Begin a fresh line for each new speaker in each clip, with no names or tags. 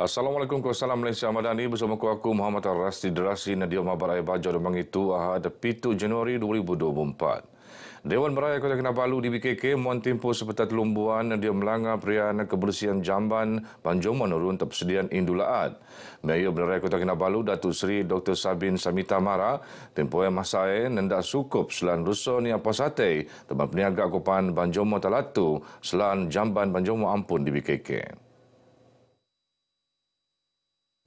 Assalamualaikum, Salam Malaysia Madani bersama aku Muhammad Ar-Rasdi Derasi Nadia Mabar Air Baja dan Mangitu Ahad 7 Januari 2024. Dewan Beraya Kota Kinabalu di BKK muan tempoh sepetat lumbuan dia melanggar perian kebersihan jamban Banjong menurun persediaan Indulaat. Mayor Beraya Kota Kinabalu Datuk Seri Dr. Sabin Samita Mara tempoh yang masai nendak sukup selan rusun yang pasate teman peniaga kupan Banjong Talatu selan jamban Banjong Ampun di BKK.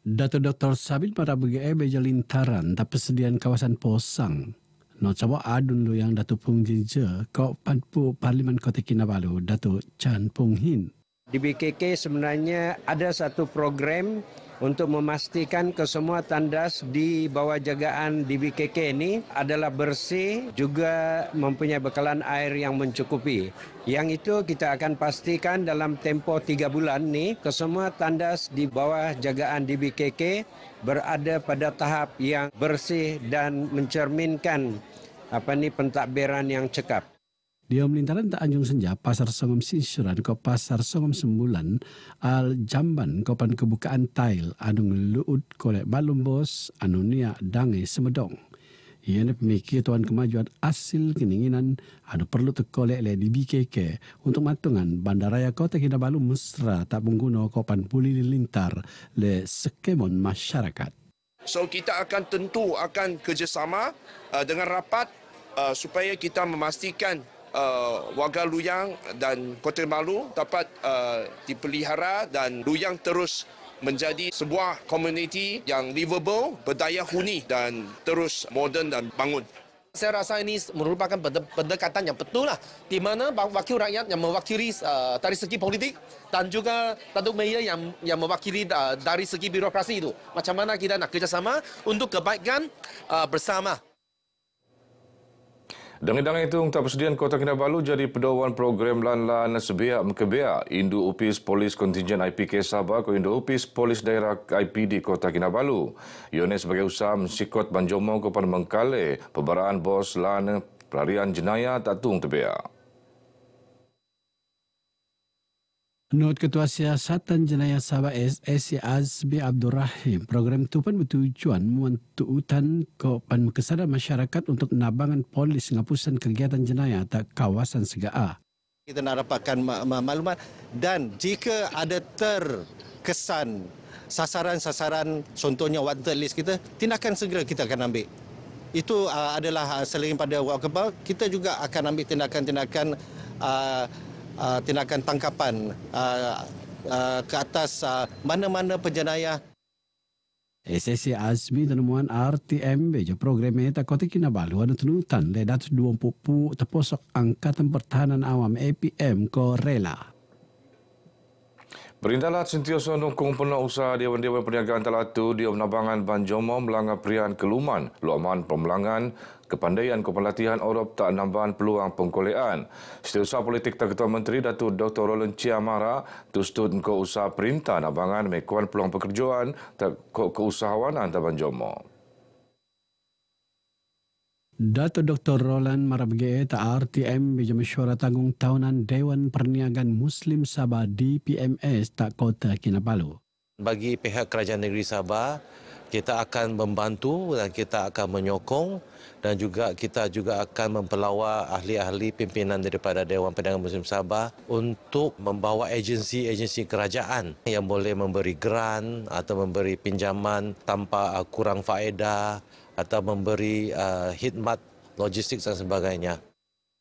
Dato Dr. Sabin pada BGE beja lintaran tak persediaan kawasan Posang. No cawa adun lu yang Dato Pung Jinja kau panpu Parlimen Kota Kinabalu Dato Chan Pung Hin.
Di BKK sebenarnya ada satu program untuk memastikan kesemua tandas di bawah jagaan di BKK ini adalah bersih juga mempunyai bekalan air yang mencukupi. Yang itu kita akan pastikan dalam tempoh 3 bulan ni kesemua tandas di bawah jagaan di BKK berada pada tahap yang bersih dan mencerminkan pentadbiran yang cekap.
Dia melintaran tak Anjung Senja, Pasar Songom Sinsuran ke Pasar Songom Sembulan, Al Jamban kopan kebukaan tail, anung luud kolek balum bos, anunia dange semedong. Ia ni pemikir tuan kemajuan asil keninginan, anu perlu terkolek le di BKK untuk matungan Bandaraya Kota Kinabalu mesra tak pengguna kopan puli lintar le sekemon masyarakat.
So kita akan tentu akan kerjasama dengan rapat supaya kita memastikan warga Luyang dan Kota Kinabalu dapat dipelihara dan Luyang terus menjadi sebuah komuniti yang livable, berdaya huni dan terus moden dan bangun.
Saya rasa ini merupakan pendekatan yang betul lah, di mana wakil rakyat yang mewakili dari segi politik dan juga Datuk Mayor yang mewakili dari segi birokrasi itu. Macam mana kita nak kerjasama untuk kebaikan bersama.
Dang-dang itu tak persediaan Kota Kinabalu jadi pedoman program lan-lan sebiak kebiak Indo Upis Polis Kontingen IPK Sabah ke Indo Upis Polis Daerah IPD Kota Kinabalu. Ione sebagai usaha mensikot Banjomo kepada mengkale perbaraan bos lan pelarian jenayah tak tung tebiak.
Menurut Ketua Siasatan Jenayah Sabah SSC Azmi Abdul Rahim, program itu pun bertujuan mentuutan kepan kesadaran masyarakat untuk nabangan polis ngapusan kegiatan jenayah tak kawasan segaa.
Kita nak dapatkan maklumat dan jika ada terkesan sasaran-sasaran contohnya wanted list kita, tindakan segera kita akan ambil. Itu adalah selain pada walkabout, kita juga akan ambil tindakan-tindakan tindakan tangkapan ke atas mana-mana penjenayah.
SSC Azmi temuan RTM beja program eta Kota Kinabalu ada tunutan le datus 20 terposok Angkatan Pertahanan Awam APM ko rela.
Perintalat sentiasa nukung penuh usaha Dewan-Dewan Perniagaan Talatu di Nabangan Banjomo melanggar perian keluman, luaman pemelangan, kepandaian kepelatihan Orop tak nambahan peluang pengkolean. Setiausaha politik tak Ketua Menteri Datuk Dr. Roland Chiamara tustut ke usaha perintah Nabangan mekuan peluang pekerjaan tak keusahawanan tak Banjomo.
Dato Dr. Roland Marabge tak RTM beja mesyuarat tanggung tahunan Dewan Perniagaan Muslim Sabah DPMS tak Kota Kinabalu.
Bagi pihak Kerajaan Negeri Sabah, kita akan membantu dan kita akan menyokong dan juga kita juga akan mempelawar ahli-ahli pimpinan daripada Dewan Perniagaan Muslim Sabah untuk membawa agensi-agensi kerajaan yang boleh memberi grant atau memberi pinjaman tanpa kurang faedah atau memberi khidmat logistik dan sebagainya.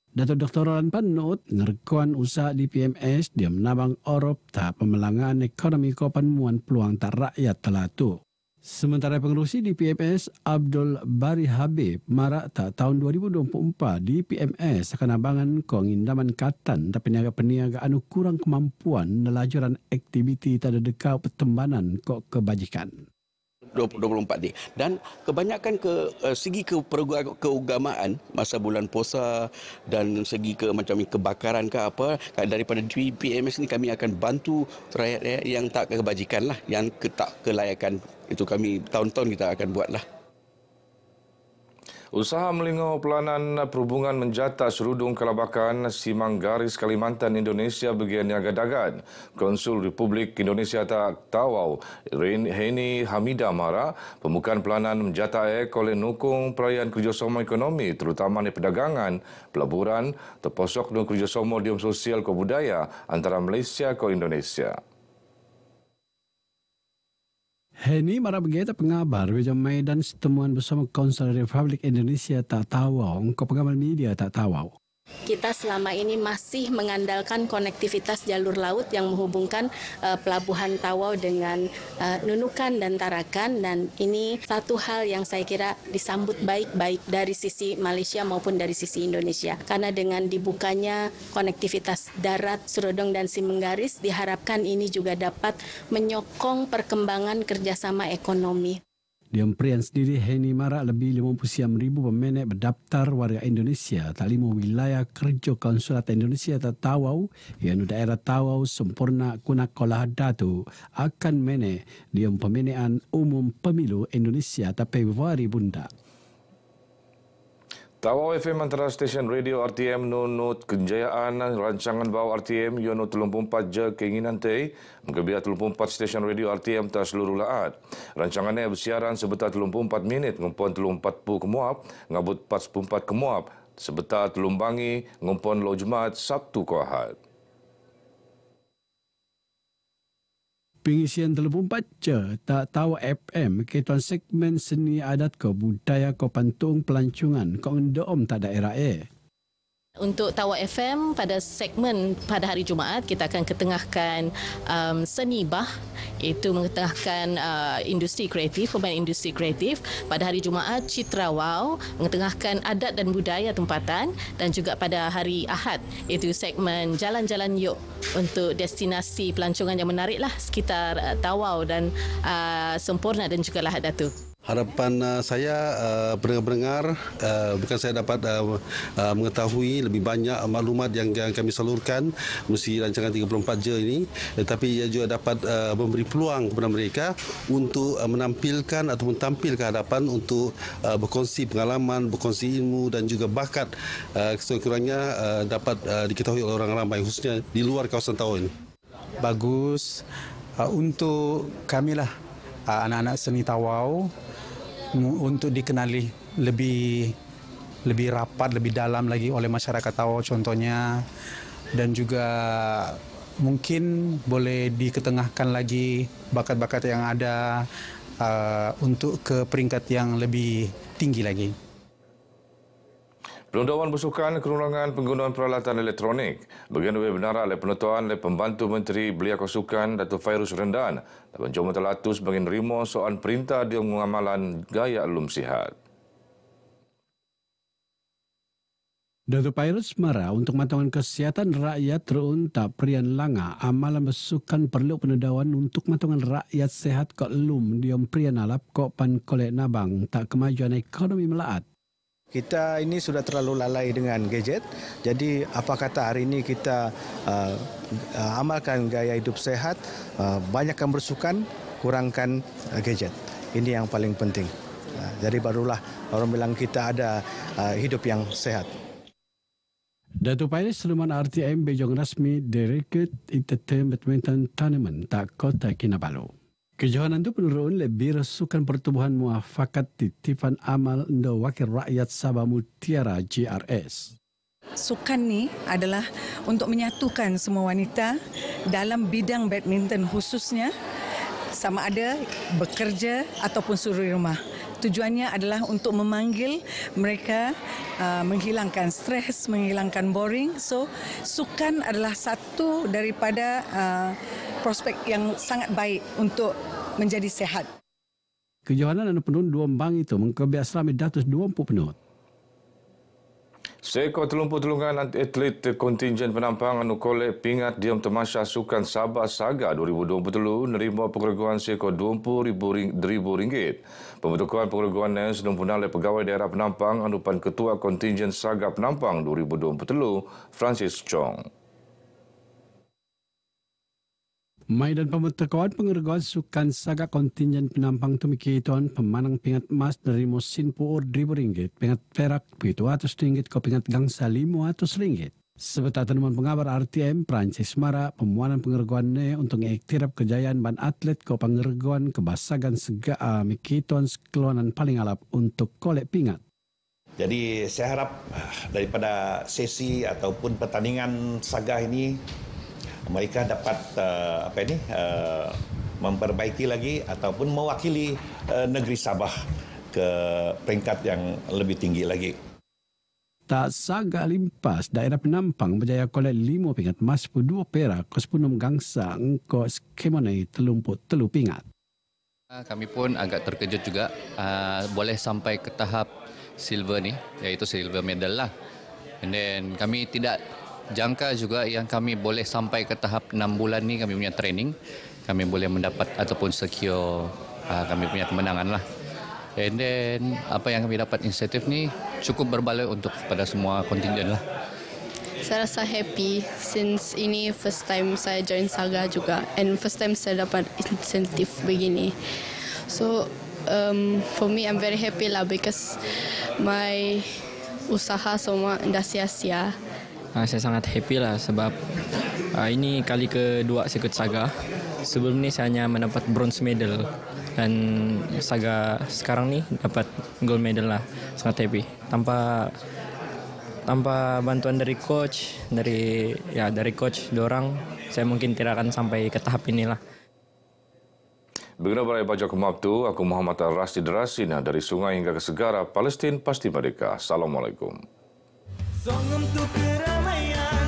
Dato Dr. Roland Panut ngerkuan usaha di PMS dia menabang Orop tak pemelangan ekonomi kopan muan peluang tak rakyat telatu. Sementara pengerusi di PMS Abdul Bari Habib marak tak tahun 2024 di PMS akan nabangan kongindaman katan tapi peniaga anu kurang kemampuan nelajuran aktiviti tak ada dekau pertembanan kok kebajikan.
24 ni dan kebanyakan segi keagamaan masa bulan puasa dan segi macam kebakaran ke apa daripada PMS ni kami akan bantu rakyat yang tak kebajikan lah, yang tak kelayakan, itu kami tahun-tahun kita akan buat lah.
Usaha melingau pelanan perhubungan menjata serudung kelabakan Simanggaris Kalimantan Indonesia bagian Niaga Dagat. Konsul Republik Indonesia tak Tawau Heni Hamida Mara, pembukaan pelanan menjata oleh nukung perayaan kerjasama ekonomi terutama di perdagangan, pelaburan, terposok dengan kerjasama diam sosial ke budaya antara Malaysia ke Indonesia.
Heni Mara berkata pengabar Wajah Maidan setemuan bersama Konsul Republik Indonesia tak Tawau, ke pengamal media tak Tawau.
Kita selama ini masih mengandalkan konektivitas jalur laut yang menghubungkan pelabuhan Tawau dengan Nunukan dan Tarakan, dan ini satu hal yang saya kira disambut baik-baik dari sisi Malaysia maupun dari sisi Indonesia. Karena dengan dibukanya konektivitas darat Serudong dan Simanggaris, diharapkan ini juga dapat menyokong perkembangan kerjasama ekonomi.
Di Emprian sendiri, Heni Mara lebih 59,000 pemenek berdaftar warga Indonesia tak 5 wilayah kerja Konsulat Indonesia tak Tawau, yang daerah Tawau sempurna Kunak Kolah Datu akan menek di pemenekan umum pemilu Indonesia tak Februari bunda.
Tawau FM antara stesen radio RTM nunut kejayaan rancangan bawah RTM yono 34 je keinginan teh menggebiar 34 stesen radio RTM tak seluruh laat. Rancangannya bersiaran sebetar 34 minit ngumpon 40 kemuap ngabut 44 kemuap sebetar telumbangi ngumpon lo Jumaat Sabtu ke Ahad.
Pengisian 34 je tak tahu FM ketuan segmen seni adat ke budaya ke pantung pelancongan ke endom tak daerah
Untuk Tawau FM pada segmen pada hari Jumaat kita akan ketengahkan seni bah, iaitu mengetengahkan industri kreatif, pemain industri kreatif. Pada hari Jumaat Citra Wow mengetengahkan adat dan budaya tempatan, dan juga pada hari Ahad iaitu segmen Jalan-Jalan Yuk untuk destinasi pelancongan yang menarik lah sekitar Tawau dan Sempurna dan juga Lahad Datu.
Harapan saya pendengar-pendengar bukan saya dapat mengetahui lebih banyak maklumat yang kami salurkan melalui rancangan 34 je ini, tetapi ia juga dapat memberi peluang kepada mereka untuk menampilkan ataupun tampil ke hadapan untuk berkongsi pengalaman, berkongsi ilmu dan juga bakat sekurang-kurangnya dapat diketahui oleh orang ramai khususnya di luar kawasan Tawau ini.
Bagus untuk kamilah anak-anak seni Tawau untuk dikenali lebih rapat, lebih dalam lagi oleh masyarakat Tawau contohnya, dan juga mungkin boleh diketengahkan lagi bakat-bakat yang ada untuk ke peringkat yang lebih tinggi lagi.
Pelundawan bersukan kerurangan penggunaan peralatan elektronik. Bagian webinar oleh penentuan oleh Pembantu Menteri Belia Kesukan Datuk Fairuz Rendan dan Jom Telatus bagi nerima soal perintah dia mengamalan gaya alum sihat.
Datuk Fairuz marah untuk matangan kesihatan rakyat teruntak Prian Langa amalan bersukan perlu penentuan untuk matangan rakyat sehat ke alum dia Prian alap kok pan kolek nabang tak kemajuan ekonomi melaat.
Kita ini sudah terlalu lalai dengan gadget, jadi apa kata hari ini kita amalkan gaya hidup sehat, banyakkan bersukan, kurangkan gadget. Ini yang paling penting. Jadi barulah orang bilang kita ada hidup yang sehat.
Datuk Fairuz Sulaiman RTM Bejong Rasmi Director Entertainment Tournament tak Kota Kinabalu. Kejohanan itu penurun lebih resukan pertumbuhan muafakat titipan amal ndo Wakil Rakyat Sabah Mutiara GRS.
Sukan ni adalah untuk menyatukan semua wanita dalam bidang badminton khususnya, sama ada bekerja ataupun suri rumah. Tujuannya adalah untuk memanggil mereka menghilangkan stres, menghilangkan boring. So, sukan adalah satu daripada prospek yang sangat baik untuk menjadi sehat.
Kejohanan anu penun dua bank itu mengkebiak selama 220 penut.
Seekor telumpu tulungan atlet kontingen penampang anu kolek pingat diam temasya sukan Sabah Saga 2023 nerima penghargaan seekor RM20,000. Pembentukan penghargaan yang sedang punang oleh pegawai daerah penampang anupan Ketua Kontingen Saga Penampang 2023 Francis Chong.
Maidan pemutakuan pengeraguan sukan saga kontingen penampang tumikiton pemanang pingat emas dari mesin puur RM1,000, pingat perak RM700 ko pingat gangsa RM500. Sebetar temuan pengabar RTM Prancis Mara pemuanan pengeraguan ne untuk mengiktirap kejayaan ban atlet ko pengeraguan kebasagan sega mikiton sekeluanan paling alap untuk kolek pingat.
Jadi saya harap daripada sesi ataupun pertandingan saga ini mereka dapat memperbaiki lagi ataupun mewakili negeri Sabah ke peringkat yang lebih tinggi lagi.
Tak saga limpas daerah penampang berjaya kolek 5 pingat emas 2 perak ke 10 gangsa engko skemonai telumput telu pingat.
Kami pun agak terkejut juga boleh sampai ke tahap silver ni, iaitu silver medal lah. And then kami tidak jangka juga yang kami boleh sampai ke tahap 6 bulan ni kami punya training, kami boleh mendapat ataupun secure kami punya kemenangan lah. And then apa yang kami dapat insentif ni cukup berbaloi untuk pada semua kontingen lah.
Saya rasa happy since ini first time saya join Saga juga and first time saya dapat insentif begini. So for me I'm very happy lah because my usaha semua dah sia-sia.
Saya sangat happy lah sebab ini kali kedua saya ikut Saga. Sebelum ni saya hanya mendapat bronze medal dan Saga sekarang ni dapat gold medal lah. Sangat happy. Tanpa bantuan dari coach, dari coach dorang, saya mungkin tidak akan sampai ke tahap inilah.
Begini berai baca kemap tu, aku Muhammad Ar-Rasdi Derasina dari sungai hingga ke segara, Palestin pasti merdeka. Assalamualaikum.
Song untuk keramaian